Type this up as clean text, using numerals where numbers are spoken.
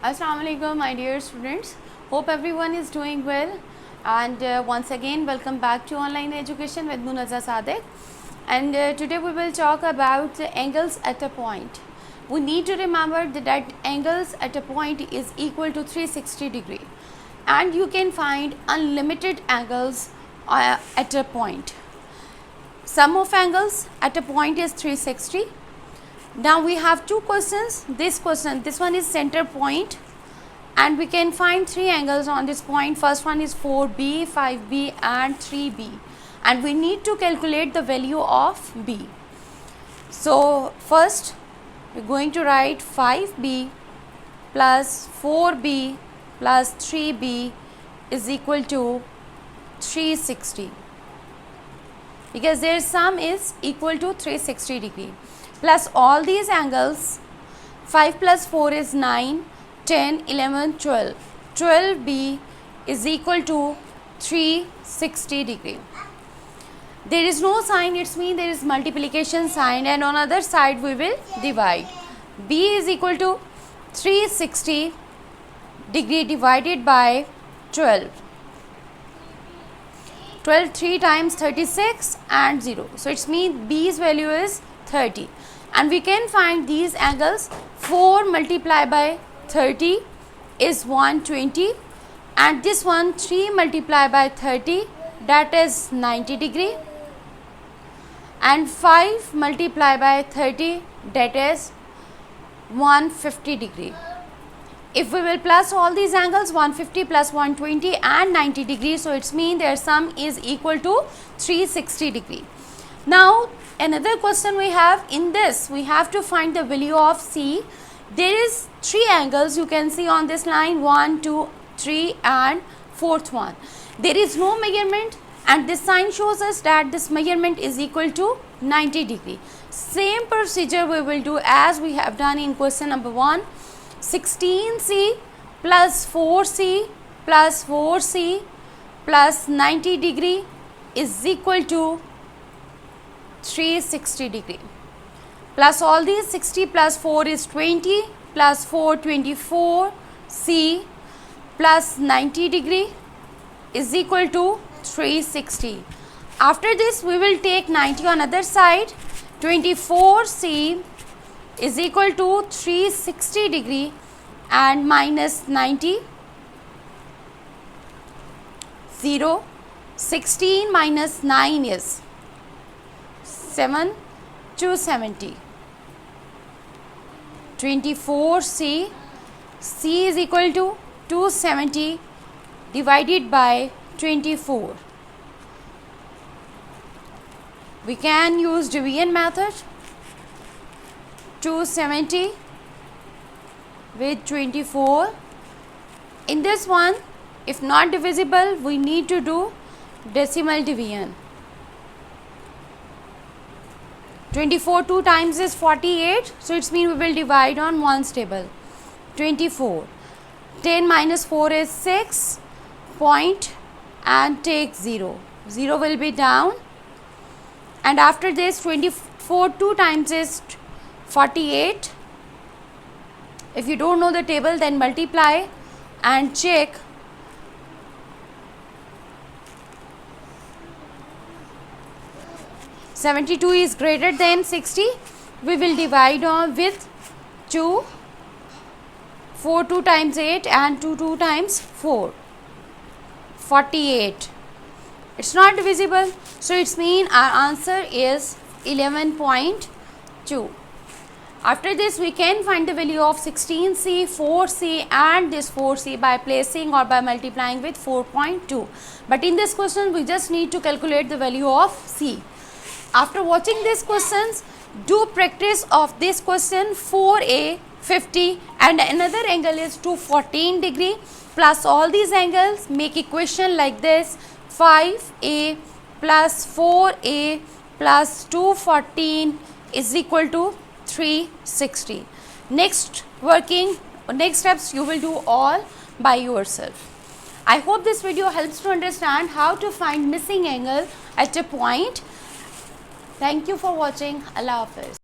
Assalamu alaikum, my dear students. Hope everyone is doing well, and once again welcome back to online education with Munazza Sadek. And today we will talk about the angles at a point. We need to remember that angles at a point is equal to 360 degree, and you can find unlimited angles at a point. Sum of angles at a point is 360. Now we have two questions. This one is center point, and we can find three angles on this point. First one is 4b, 5b and 3b, and we need to calculate the value of b. So first we are going to write 5b plus 4b plus 3b is equal to 360, because their sum is equal to 360 degree, plus all these angles. 5 plus 4 is 9, 10, 11, 12. 12b is equal to 360 degree. There is no sign, it means there is multiplication sign, and on other side we will divide. b is equal to 360 degree divided by 12. 12 3 times 36 and 0. So it means b's value is 30, and we can find these angles. 4 multiplied by 30 is 120, and this one 3 multiplied by 30, that is 90 degree, and 5 multiplied by 30, that is 150 degree. If we will plus all these angles, 150 plus 120 and 90 degrees, so it means their sum is equal to 360 degree. Now another question we have, in this we have to find the value of C. There is three angles, you can see on this line, 1, 2, 3 and fourth one. There is no measurement, and this sign shows us that this measurement is equal to 90 degree. Same procedure we will do as we have done in question number 1. 16c plus 4c plus 4c plus 90 degree is equal to 360 degree. Plus all these, 60 plus 4 is 20, plus 4 24, c plus 90 degree is equal to 360. After this we will take 90 on other side. 24c is equal to 360 degree and minus 90, 0. 16 minus 9 is 7, 270. 24c, c is equal to 270 divided by 24. We can use division method. 270 with 24. In this one, if not divisible, we need to do decimal division. 24 2 times is 48, so it means we will divide on ones table. 24. 10 minus 4 is 6, point and take 0. 0 will be down, and after this 24 2 times is 48. If you don't know the table, then multiply and check. (72) is greater than 60. We will divide on with 2. 4 2 times 8 and 2 2 times 4. 48. It's not divisible, so it means our answer is 11.2. After this we can find the value of 16c, 4c and this 4c by placing or by multiplying with 4.2. But in this question we just need to calculate the value of c. After watching these questions, do practice of this question. 4a 50 and another angle is 214 degree, plus all these angles, make equation like this. 5a plus 4a plus 214 is equal to 360. Next steps you will do all by yourself. I hope this video helps to understand how to find missing angle at a point. Thank you for watching. Allah Hafiz.